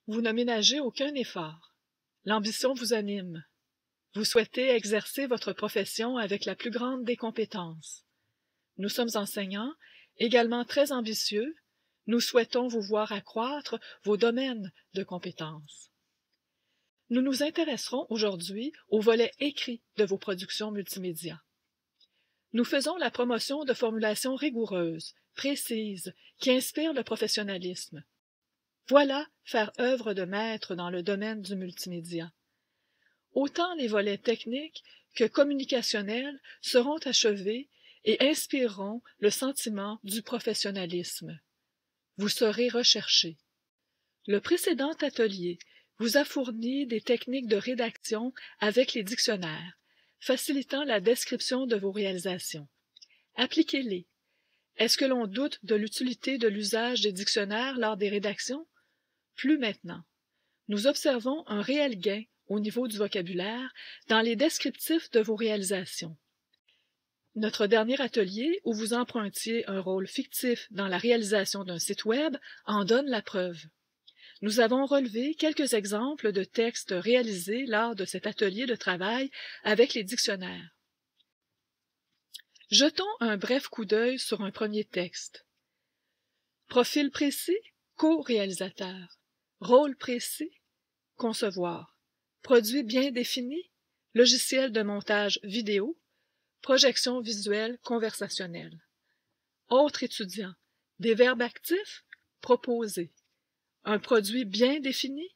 Vous ne ménagez aucun effort. L'ambition vous anime. Vous souhaitez exercer votre profession avec la plus grande des compétences. Nous sommes enseignants, également très ambitieux. Nous souhaitons vous voir accroître vos domaines de compétences. Nous nous intéresserons aujourd'hui au volet écrit de vos productions multimédia. Nous faisons la promotion de formulations rigoureuses, précises, qui inspirent le professionnalisme. Voilà faire œuvre de maître dans le domaine du multimédia. Autant les volets techniques que communicationnels seront achevés et inspireront le sentiment du professionnalisme. Vous serez recherché. Le précédent atelier vous a fourni des techniques de rédaction avec les dictionnaires, facilitant la description de vos réalisations. Appliquez-les. Est-ce que l'on doute de l'utilité de l'usage des dictionnaires lors des rédactions? Plus maintenant. Nous observons un réel gain au niveau du vocabulaire dans les descriptifs de vos réalisations. Notre dernier atelier, où vous empruntiez un rôle fictif dans la réalisation d'un site Web, en donne la preuve. Nous avons relevé quelques exemples de textes réalisés lors de cet atelier de travail avec les dictionnaires. Jetons un bref coup d'œil sur un premier texte. Profil précis, co-réalisateur. Rôle précis, concevoir. Produit bien défini, logiciel de montage vidéo, projection visuelle conversationnelle. Autre étudiant, des verbes actifs, proposer. Un produit bien défini,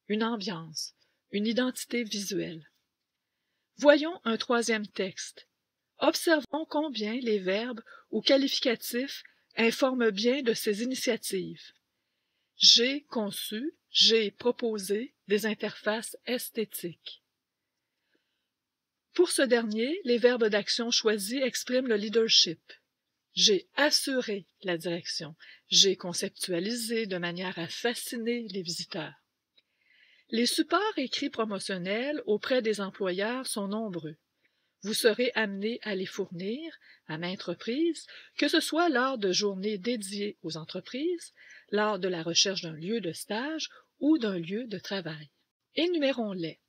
une ambiance, une identité visuelle. Voyons un troisième texte. Observons combien les verbes ou qualificatifs informent bien de ces initiatives. J'ai conçu, j'ai proposé des interfaces esthétiques. Pour ce dernier, les verbes d'action choisis expriment le leadership. J'ai assuré la direction. J'ai conceptualisé de manière à fasciner les visiteurs. Les supports écrits promotionnels auprès des employeurs sont nombreux. Vous serez amené à les fournir à maintes reprises, que ce soit lors de journées dédiées aux entreprises, lors de la recherche d'un lieu de stage ou d'un lieu de travail. Énumérons-les.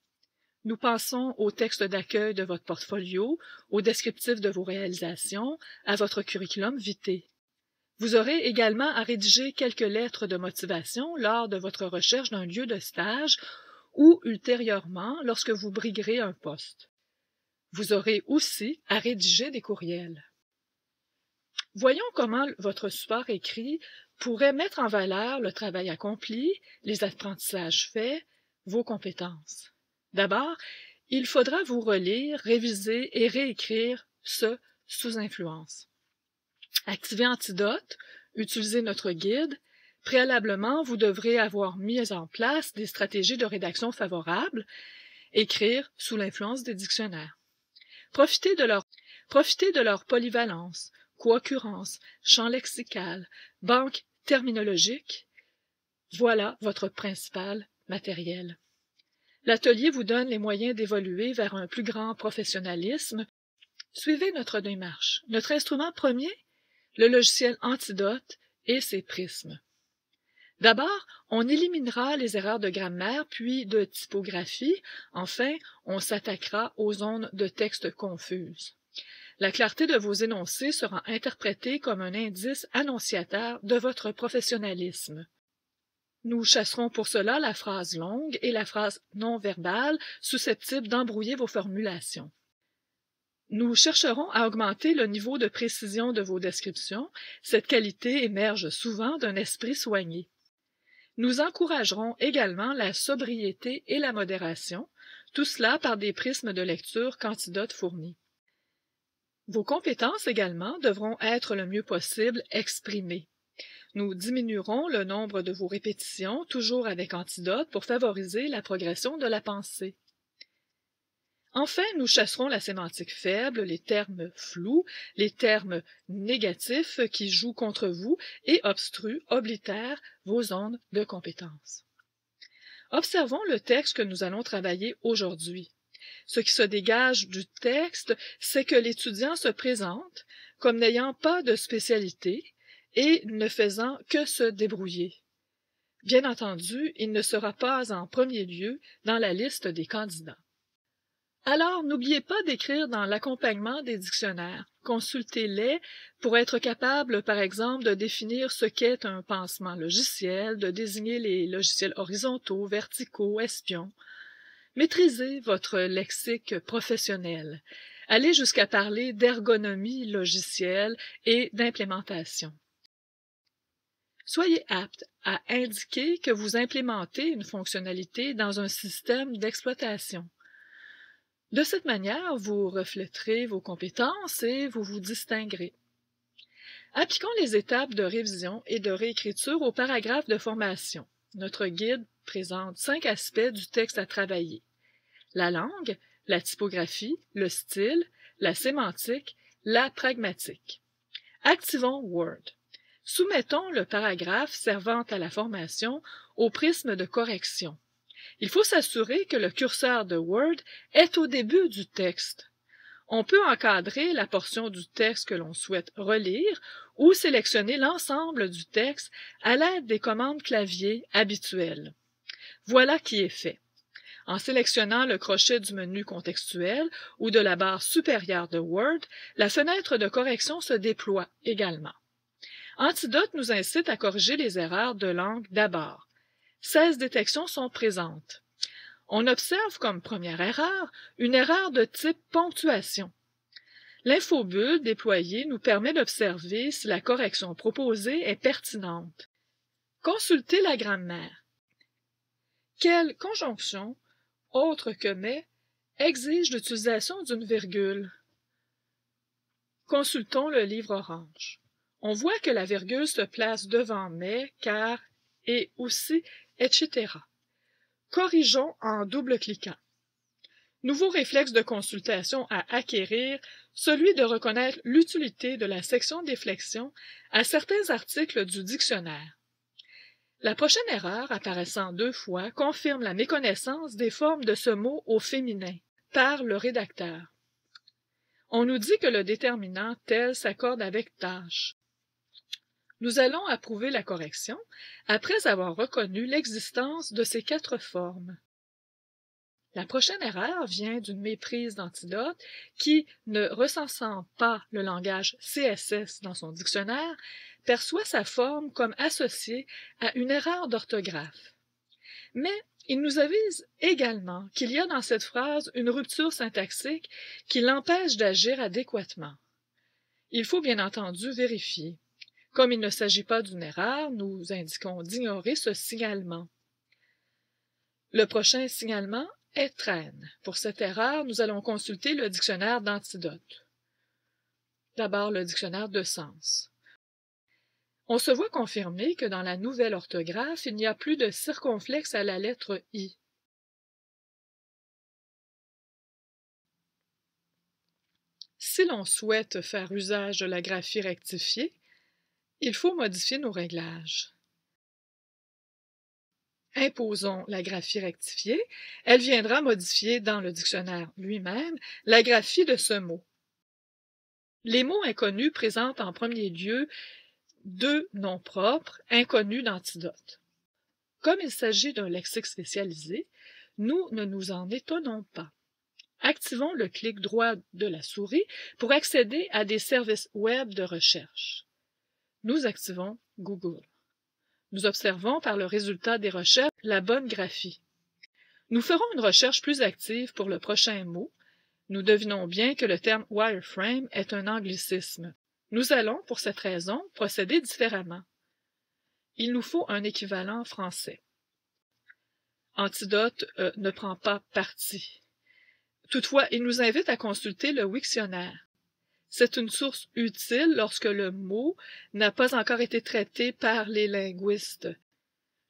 Nous pensons au texte d'accueil de votre portfolio, au descriptif de vos réalisations, à votre curriculum vitae. Vous aurez également à rédiger quelques lettres de motivation lors de votre recherche d'un lieu de stage ou ultérieurement lorsque vous briguerez un poste. Vous aurez aussi à rédiger des courriels. Voyons comment votre support écrit pourrait mettre en valeur le travail accompli, les apprentissages faits, vos compétences. D'abord, il faudra vous relire, réviser et réécrire ce sous influence. Activez Antidote, utilisez notre guide. Préalablement, vous devrez avoir mis en place des stratégies de rédaction favorables, écrire sous l'influence des dictionnaires. Profitez de leur polyvalence, co-occurrence, champ lexical, banque terminologique. Voilà votre principal matériel. L'atelier vous donne les moyens d'évoluer vers un plus grand professionnalisme. Suivez notre démarche. Notre instrument premier, le logiciel Antidote et ses prismes. D'abord, on éliminera les erreurs de grammaire puis de typographie. Enfin, on s'attaquera aux zones de texte confuses. La clarté de vos énoncés sera interprétée comme un indice annonciateur de votre professionnalisme. Nous chasserons pour cela la phrase longue et la phrase non verbale susceptibles d'embrouiller vos formulations. Nous chercherons à augmenter le niveau de précision de vos descriptions. Cette qualité émerge souvent d'un esprit soigné. Nous encouragerons également la sobriété et la modération, tout cela par des prismes de lecture qu'Antidote fournit. Vos compétences également devront être le mieux possible exprimées. Nous diminuerons le nombre de vos répétitions, toujours avec Antidote, pour favoriser la progression de la pensée. Enfin, nous chasserons la sémantique faible, les termes flous, les termes négatifs qui jouent contre vous et obstruent, oblitèrent vos zones de compétences. Observons le texte que nous allons travailler aujourd'hui. Ce qui se dégage du texte, c'est que l'étudiant se présente comme n'ayant pas de spécialité et ne faisant que se débrouiller. Bien entendu, il ne sera pas en premier lieu dans la liste des candidats. Alors, n'oubliez pas d'écrire dans l'accompagnement des dictionnaires. Consultez-les pour être capable, par exemple, de définir ce qu'est un pansement logiciel, de désigner les logiciels horizontaux, verticaux, espions. Maîtrisez votre lexique professionnel. Allez jusqu'à parler d'ergonomie logicielle et d'implémentation. Soyez apte à indiquer que vous implémentez une fonctionnalité dans un système d'exploitation. De cette manière, vous refléterez vos compétences et vous vous distinguerez. Appliquons les étapes de révision et de réécriture au paragraphe de formation. Notre guide présente 5 aspects du texte à travailler: la langue, la typographie, le style, la sémantique, la pragmatique. Activons Word. Soumettons le paragraphe servant à la formation au prisme de correction. Il faut s'assurer que le curseur de Word est au début du texte. On peut encadrer la portion du texte que l'on souhaite relire ou sélectionner l'ensemble du texte à l'aide des commandes clavier habituelles. Voilà qui est fait. En sélectionnant le crochet du menu contextuel ou de la barre supérieure de Word, la fenêtre de correction se déploie également. Antidote nous incite à corriger les erreurs de langue d'abord. 16 détections sont présentes. On observe comme première erreur une erreur de type ponctuation. L'infobulle déployée nous permet d'observer si la correction proposée est pertinente. Consultez la grammaire. Quelle conjonction, autre que mais, exige l'utilisation d'une virgule? Consultons le livre orange. On voit que la virgule se place devant mais, car, et aussi, etc. Corrigeons en double-cliquant. Nouveau réflexe de consultation à acquérir, celui de reconnaître l'utilité de la section des flexions à certains articles du dictionnaire. La prochaine erreur, apparaissant 2 fois, confirme la méconnaissance des formes de ce mot au féminin par le rédacteur. On nous dit que le déterminant tel s'accorde avec tâche. Nous allons approuver la correction après avoir reconnu l'existence de ces 4 formes. La prochaine erreur vient d'une méprise d'Antidote qui, ne recensant pas le langage CSS dans son dictionnaire, perçoit sa forme comme associée à une erreur d'orthographe. Mais il nous avise également qu'il y a dans cette phrase une rupture syntaxique qui l'empêche d'agir adéquatement. Il faut bien entendu vérifier. Comme il ne s'agit pas d'une erreur, nous indiquons d'ignorer ce signalement. Le prochain signalement est traîne. Pour cette erreur, nous allons consulter le dictionnaire d'Antidote. D'abord, le dictionnaire de sens. On se voit confirmer que dans la nouvelle orthographe, il n'y a plus de circonflexe à la lettre I. Si l'on souhaite faire usage de la graphie rectifiée, il faut modifier nos réglages. Imposons la graphie rectifiée. Elle viendra modifier dans le dictionnaire lui-même la graphie de ce mot. Les mots inconnus présentent en premier lieu 2 noms propres inconnus d'Antidote. Comme il s'agit d'un lexique spécialisé, nous ne nous en étonnons pas. Activons le clic droit de la souris pour accéder à des services web de recherche. Nous activons Google. Nous observons par le résultat des recherches la bonne graphie. Nous ferons une recherche plus active pour le prochain mot. Nous devinons bien que le terme wireframe est un anglicisme. Nous allons, pour cette raison, procéder différemment. Il nous faut un équivalent français. Antidote ne prend pas parti. Toutefois, il nous invite à consulter le Wiktionnaire. C'est une source utile lorsque le mot n'a pas encore été traité par les linguistes.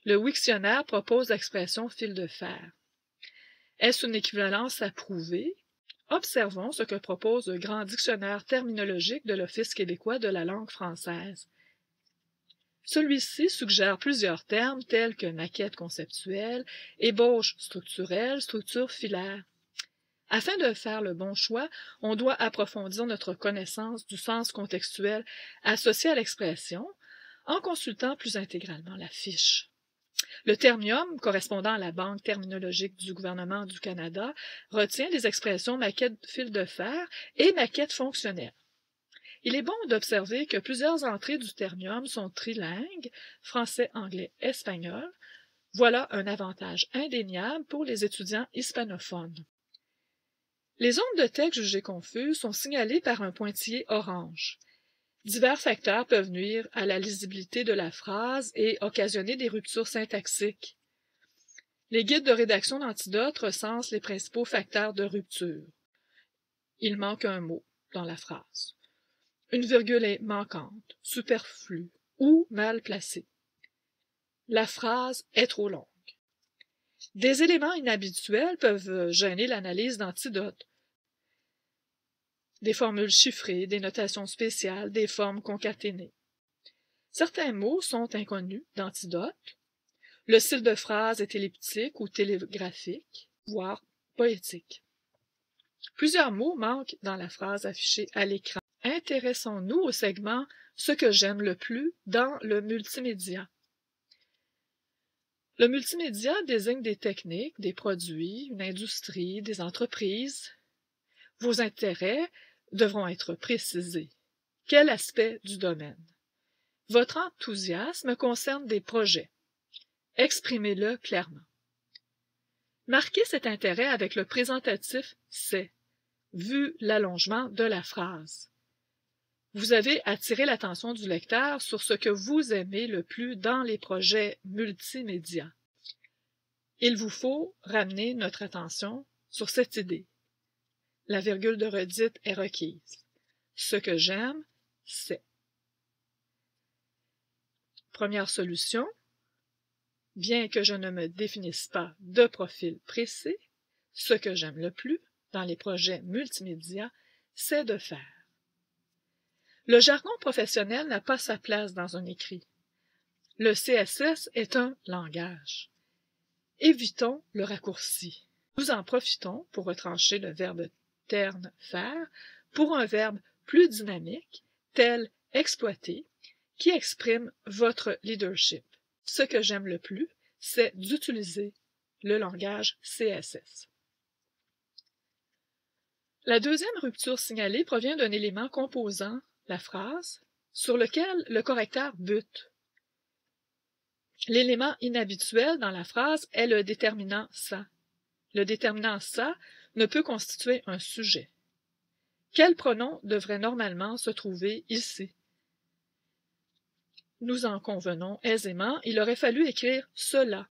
Le Wiktionnaire propose l'expression fil de fer. Est-ce une équivalence à prouver? Observons ce que propose le Grand Dictionnaire terminologique de l'Office québécois de la langue française. Celui-ci suggère plusieurs termes tels que maquette conceptuelle, ébauche structurelle, structure filaire. Afin de faire le bon choix, on doit approfondir notre connaissance du sens contextuel associé à l'expression en consultant plus intégralement la fiche. Le termium, correspondant à la Banque terminologique du gouvernement du Canada, retient les expressions maquette fil de fer et maquette fonctionnelle. Il est bon d'observer que plusieurs entrées du termium sont trilingues, français, anglais, espagnol. Voilà un avantage indéniable pour les étudiants hispanophones. Les ondes de texte jugées confuses sont signalées par un pointillé orange. Divers facteurs peuvent nuire à la lisibilité de la phrase et occasionner des ruptures syntaxiques. Les guides de rédaction d'Antidote recensent les principaux facteurs de rupture. Il manque un mot dans la phrase. Une virgule est manquante, superflue ou mal placée. La phrase est trop longue. Des éléments inhabituels peuvent gêner l'analyse d'Antidote. Des formules chiffrées, des notations spéciales, des formes concaténées. Certains mots sont inconnus d'Antidote. Le style de phrase est elliptique ou télégraphique, voire poétique. Plusieurs mots manquent dans la phrase affichée à l'écran. Intéressons-nous au segment « Ce que j'aime le plus » dans le multimédia. Le multimédia désigne des techniques, des produits, une industrie, des entreprises. Vos intérêts devront être précisés. Quel aspect du domaine? Votre enthousiasme concerne des projets. Exprimez-le clairement. Marquez cet intérêt avec le présentatif « c'est », vu l'allongement de la phrase. Vous avez attiré l'attention du lecteur sur ce que vous aimez le plus dans les projets multimédia. Il vous faut ramener notre attention sur cette idée. La virgule de redite est requise. Ce que j'aime, c'est. Première solution. Bien que je ne me définisse pas de profil précis, ce que j'aime le plus dans les projets multimédia, c'est de faire. Le jargon professionnel n'a pas sa place dans un écrit. Le CSS est un langage. Évitons le raccourci. Nous en profitons pour retrancher le verbe terne faire pour un verbe plus dynamique, tel exploiter, qui exprime votre leadership. Ce que j'aime le plus, c'est d'utiliser le langage CSS. La deuxième rupture signalée provient d'un élément composant la phrase sur lequel le correcteur bute. L'élément inhabituel dans la phrase est le déterminant « ça ». Le déterminant « ça » ne peut constituer un sujet. Quel pronom devrait normalement se trouver ici? Nous en convenons aisément, il aurait fallu écrire « cela ».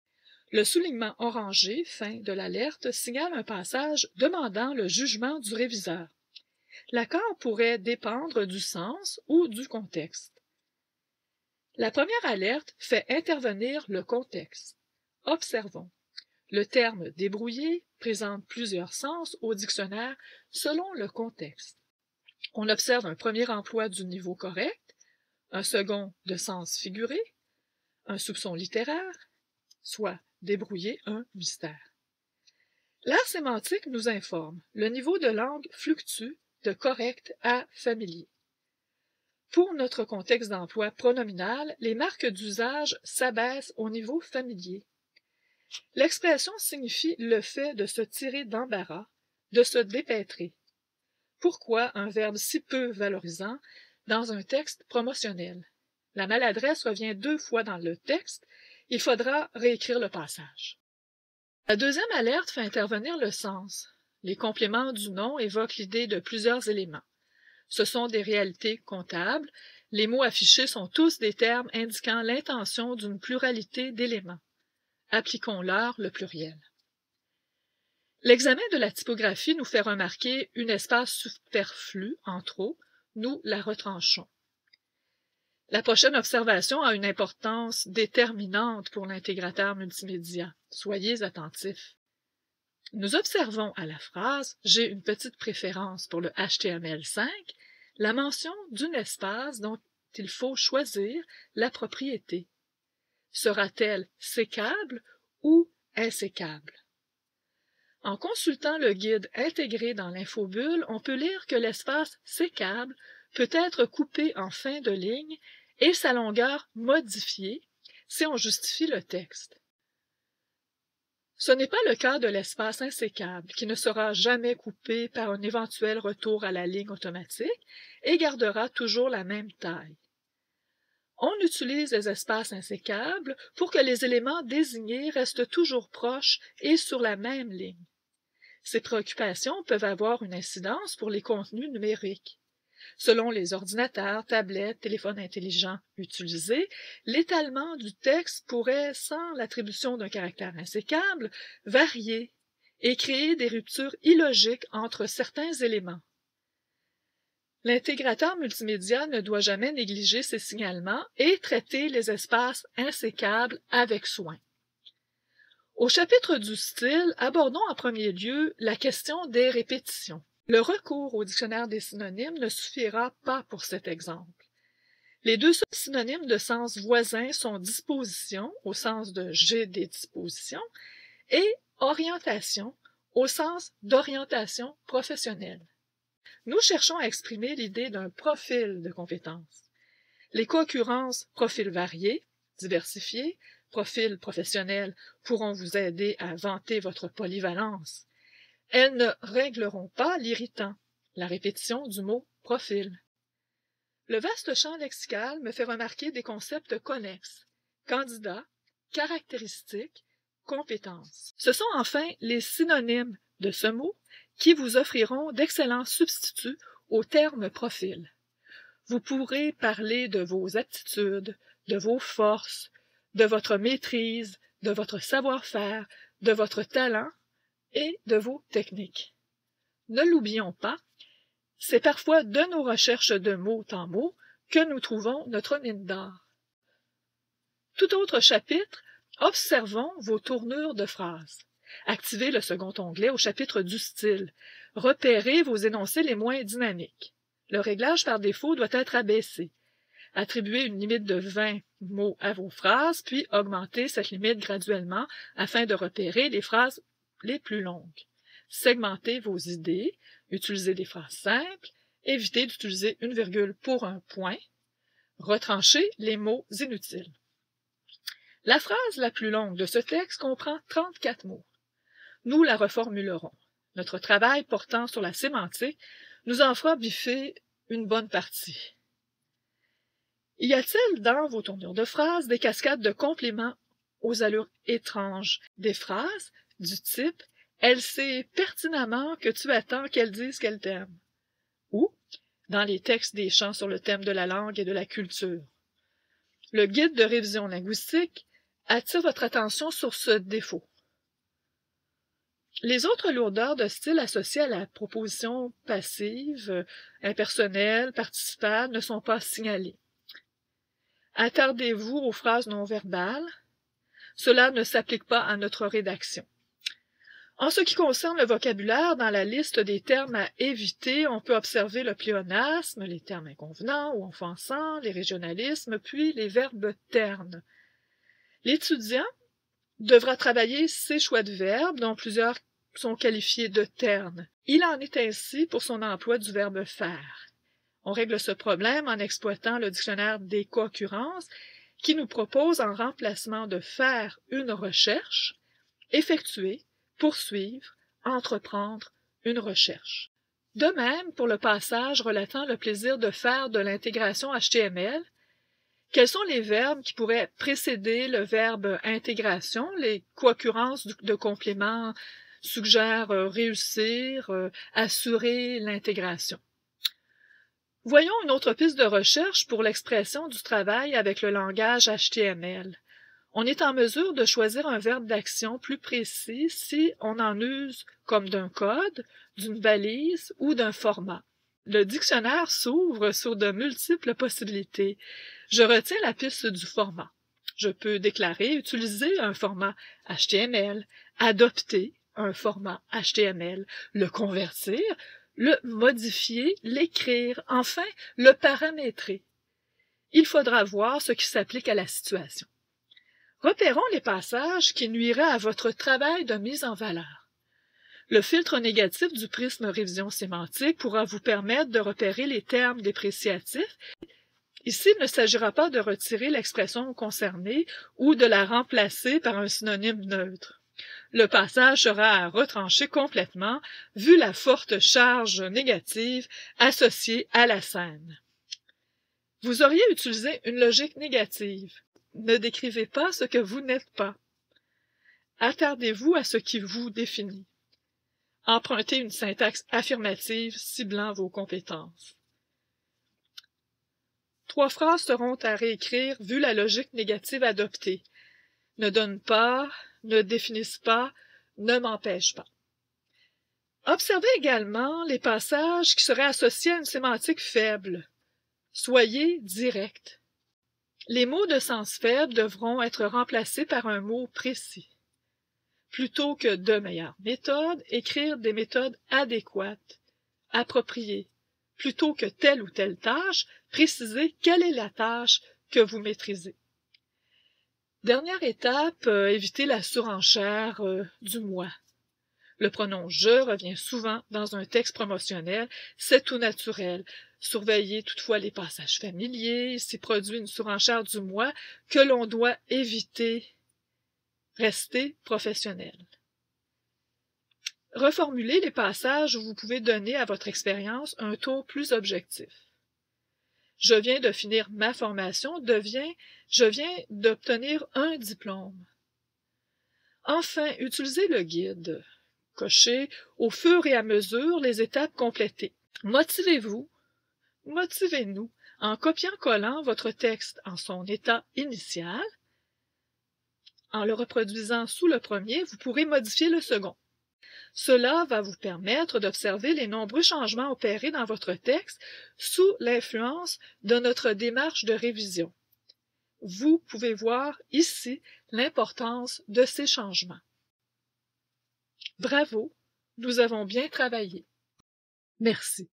Le soulignement orangé, fin de l'alerte, signale un passage demandant le jugement du réviseur. L'accord pourrait dépendre du sens ou du contexte. La première alerte fait intervenir le contexte. Observons. Le terme « débrouiller » présente plusieurs sens au dictionnaire selon le contexte. On observe un premier emploi du niveau correct, un second de sens figuré, un soupçon littéraire, soit débrouiller un mystère. L'art sémantique nous informe. Le niveau de langue fluctue de correct à familier. Pour notre contexte d'emploi pronominal, les marques d'usage s'abaissent au niveau familier. L'expression signifie le fait de se tirer d'embarras, de se dépêtrer. Pourquoi un verbe si peu valorisant dans un texte promotionnel? La maladresse revient 2 fois dans le texte, il faudra réécrire le passage. La deuxième alerte fait intervenir le sens. Les compléments du nom évoquent l'idée de plusieurs éléments. Ce sont des réalités comptables. Les mots affichés sont tous des termes indiquant l'intention d'une pluralité d'éléments. Appliquons-leur le pluriel. L'examen de la typographie nous fait remarquer une espace superflu en trop. Nous la retranchons. La prochaine observation a une importance déterminante pour l'intégrateur multimédia. Soyez attentifs. Nous observons à la phrase « J'ai une petite préférence pour le HTML5 » la mention d'un espace dont il faut choisir la propriété. Sera-t-elle sécable ou insécable? En consultant le guide intégré dans l'infobulle, on peut lire que l'espace sécable peut être coupé en fin de ligne et sa longueur modifiée si on justifie le texte. Ce n'est pas le cas de l'espace insécable, qui ne sera jamais coupé par un éventuel retour à la ligne automatique et gardera toujours la même taille. On utilise les espaces insécables pour que les éléments désignés restent toujours proches et sur la même ligne. Ces préoccupations peuvent avoir une incidence pour les contenus numériques. Selon les ordinateurs, tablettes, téléphones intelligents utilisés, l'étalement du texte pourrait, sans l'attribution d'un caractère insécable, varier et créer des ruptures illogiques entre certains éléments. L'intégrateur multimédia ne doit jamais négliger ces signalements et traiter les espaces insécables avec soin. Au chapitre du style, abordons en premier lieu la question des répétitions. Le recours au dictionnaire des synonymes ne suffira pas pour cet exemple. Les deux synonymes de sens voisin sont disposition, au sens de j'ai des dispositions, et orientation, au sens d'orientation professionnelle. Nous cherchons à exprimer l'idée d'un profil de compétences. Les co-occurrences profils variés, diversifiés, profils professionnels pourront vous aider à vanter votre polyvalence. Elles ne régleront pas l'irritant, la répétition du mot « profil ». Le vaste champ lexical me fait remarquer des concepts connexes, candidat, caractéristique, compétence. Ce sont enfin les synonymes de ce mot qui vous offriront d'excellents substituts au terme profil. Vous pourrez parler de vos aptitudes, de vos forces, de votre maîtrise, de votre savoir-faire, de votre talent et de vos techniques. Ne l'oublions pas, c'est parfois de nos recherches de mot en mot que nous trouvons notre mine d'or. Tout autre chapitre, observons vos tournures de phrases. Activez le second onglet au chapitre du style. Repérez vos énoncés les moins dynamiques. Le réglage par défaut doit être abaissé. Attribuez une limite de 20 mots à vos phrases, puis augmentez cette limite graduellement afin de repérer les phrases les plus longues. Segmentez vos idées, utilisez des phrases simples, évitez d'utiliser une virgule pour un point, retranchez les mots inutiles. La phrase la plus longue de ce texte comprend 34 mots. Nous la reformulerons. Notre travail portant sur la sémantique nous en fera biffer une bonne partie. Y a-t-il dans vos tournures de phrases des cascades de compléments aux allures étranges, des phrases du type « Elle sait pertinemment que tu attends qu'elle dise qu'elle t'aime » ou dans les textes des chants sur le thème de la langue et de la culture. Le guide de révision linguistique attire votre attention sur ce défaut. Les autres lourdeurs de style associées à la proposition passive, impersonnelle, participale ne sont pas signalées. Attardez-vous aux phrases non verbales. Cela ne s'applique pas à notre rédaction. En ce qui concerne le vocabulaire, dans la liste des termes à éviter, on peut observer le pléonasme, les termes inconvenants ou offensants, les régionalismes, puis les verbes ternes. L'étudiant devra travailler ses choix de verbes, dont plusieurs sont qualifiés de ternes. Il en est ainsi pour son emploi du verbe faire. On règle ce problème en exploitant le dictionnaire des co-occurrences qui nous propose en remplacement de faire une recherche, effectuer, poursuivre, entreprendre une recherche. De même, pour le passage relatant le plaisir de faire de l'intégration HTML, quels sont les verbes qui pourraient précéder le verbe intégration? Les co-occurrences de compléments suggèrent réussir, assurer l'intégration. Voyons une autre piste de recherche pour l'expression du travail avec le langage HTML. On est en mesure de choisir un verbe d'action plus précis si on en use comme d'un code, d'une balise ou d'un format. Le dictionnaire s'ouvre sur de multiples possibilités. Je retiens la piste du format. Je peux déclarer utiliser un format HTML, adopter un format HTML, le convertir, le modifier, l'écrire, enfin le paramétrer. Il faudra voir ce qui s'applique à la situation. Repérons les passages qui nuiraient à votre travail de mise en valeur. Le filtre négatif du prisme révision sémantique pourra vous permettre de repérer les termes dépréciatifs Ici, il ne s'agira pas de retirer l'expression concernée ou de la remplacer par un synonyme neutre. Le passage sera à retrancher complètement vu la forte charge négative associée à la scène. Vous auriez utilisé une logique négative. Ne décrivez pas ce que vous n'êtes pas. Attardez-vous à ce qui vous définit. Empruntez une syntaxe affirmative ciblant vos compétences. 3 phrases seront à réécrire vu la logique négative adoptée. Ne donne pas, ne définissent pas, ne m'empêche pas. Observez également les passages qui seraient associés à une sémantique faible. Soyez direct. Les mots de sens faible devront être remplacés par un mot précis. Plutôt que de meilleures méthodes, écrire des méthodes adéquates, appropriées. Plutôt que telle ou telle tâche, précisez quelle est la tâche que vous maîtrisez. Dernière étape, évitez la surenchère du moi. Le pronom « je » revient souvent dans un texte promotionnel, c'est tout naturel. Surveillez toutefois les passages familiers, s'y produit une surenchère du moi que l'on doit éviter. Restez professionnel. Reformulez les passages où vous pouvez donner à votre expérience un tour plus objectif. Je viens de finir ma formation devient je viens d'obtenir un diplôme. Enfin, utilisez le guide. Cochez au fur et à mesure les étapes complétées. Motivez-vous, motivez-nous en copiant-collant votre texte en son état initial. En le reproduisant sous le premier, vous pourrez modifier le second. Cela va vous permettre d'observer les nombreux changements opérés dans votre texte sous l'influence de notre démarche de révision. Vous pouvez voir ici l'importance de ces changements. Bravo, nous avons bien travaillé. Merci.